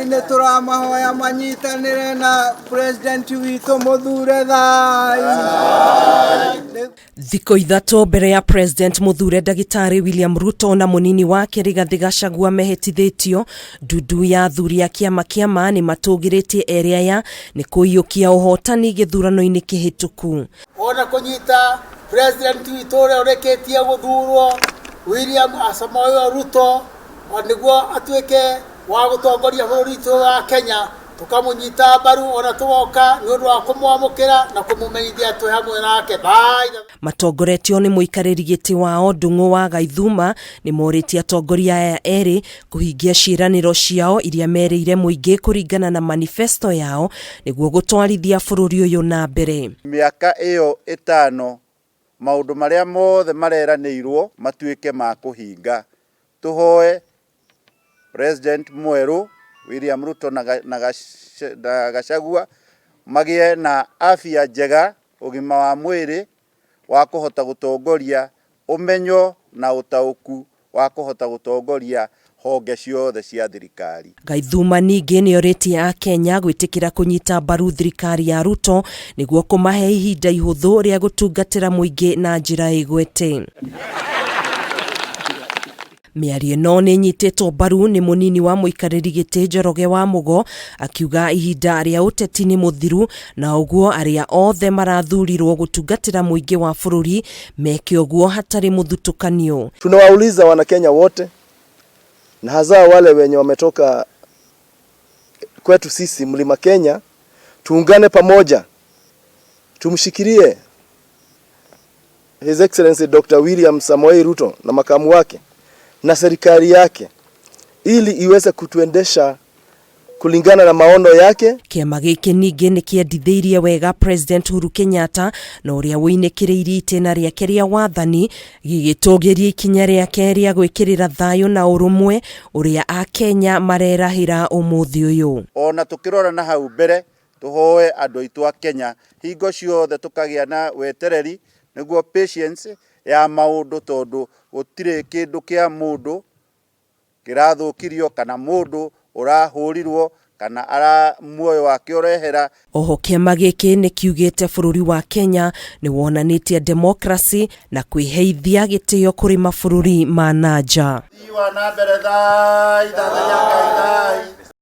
nĩ tũramahoya manyitanĩre na president witũ Mũthure thayũ. Thikũ ithatũ mbere ya President Mũthure Ndagĩtarĩ William Ruto na mũnini wake Rigathĩ Gachagua mehĩtithĩtio, ndundu ya athuri a kĩama kĩa MA nĩ matũgĩrĩtie erĩ aya nĩ kũiyũkia ũhotani gĩthurano-inĩ kĩhĩtũku. Ona kũnyita president witũ ũrĩa ũrĩkĩtie gũthurwo William Samoei Ruto nĩguo atuĩke wa gũtongoria bũrũri witũ wa Kenya, tukamũnyita mbaru ona tugoka nĩ ũndũ wa kũmwamũkĩra na kũmũmenyithia twĩ hamwe nake. Matongoretio nĩ mũikarĩri gĩtĩ wao Ndung'u wa Gaithuma nĩ morĩtie atongoria aya erĩ kũhingia ciĩranĩro ciao iria merĩire mũingĩ kũringana na manifesto yao nĩguo gũtwarithia bũrũri ũyũ na mbere. Mĩaka ĩyo ĩtano maũndũ marĩa mothe mareranĩirwo matuĩke ma kũhinga. Tũhoe President mwerũ William Ruto na Gachagua magĩe na afya njega, ũgima wa mwĩrĩ wa kũhota gũtongoria, ũmenyo na ũtaũku wa kũhota gũtongoria honge ciothe cia thirikari. Gaithuma ningĩ nĩ orĩtie a Kenya gwĩtĩkĩra kũnyita mbaru thirikari ya Ruto nĩguo kũmahe ihinda ihũthũ rĩa gũtungatĩra mũingĩ na njĩra ĩgwete. Mĩario ĩno nĩ nyitĩtwo mbaru nĩ mũnini wa mũikarĩri gĩtĩ Njoroge wa Mũgo, akiuga ihinda rĩa ũteti nĩ mũthiru na ũguo arĩa othe marathurirwo gũtungatĩra mũingĩ wa bũrũri meke ũguo hatarĩ mũthutũkanio. Tunawauliza Wanakenya wote na hasa wale wenye wametoka kwetu sisi Mlima Kenya, tuungane pamoja, tumshikilie His Excellency Dr. William Samoei Ruto na makamu wake na serikali yake ili iweze kutuendesha kulingana na maono yake. Kĩama gĩkĩ ningĩ nĩ kĩendithĩirie wega President Uhuru Kenyatta na ũrĩa wĩinĩkĩrĩirie itĩna rĩake rĩa wathani, gĩgĩtũgĩria ikinya rĩake rĩa gwĩkĩrĩra thayũ na ũrũmwe ũrĩa a Kenya marerahĩra ũmũthĩ ũyũ. Ona tũkĩrora na hau mbere, tũhoe andũ aitũ a Kenya hingo ciothe tũkagĩa na wetereri nĩguo patience ya maũndũ, tondũ gũtirĩ kĩndũ kĩa mũndũ kĩrathũkirio kana mũndũ ũrahũrirwo kana muoyo wake ũrehera. Oho kĩama gĩkĩ nĩ kiugĩte bũrũri wa Kenya nĩ wonanĩtie democracy na kwĩheithia gĩtĩo kũrĩ mabũrũri ma nanja.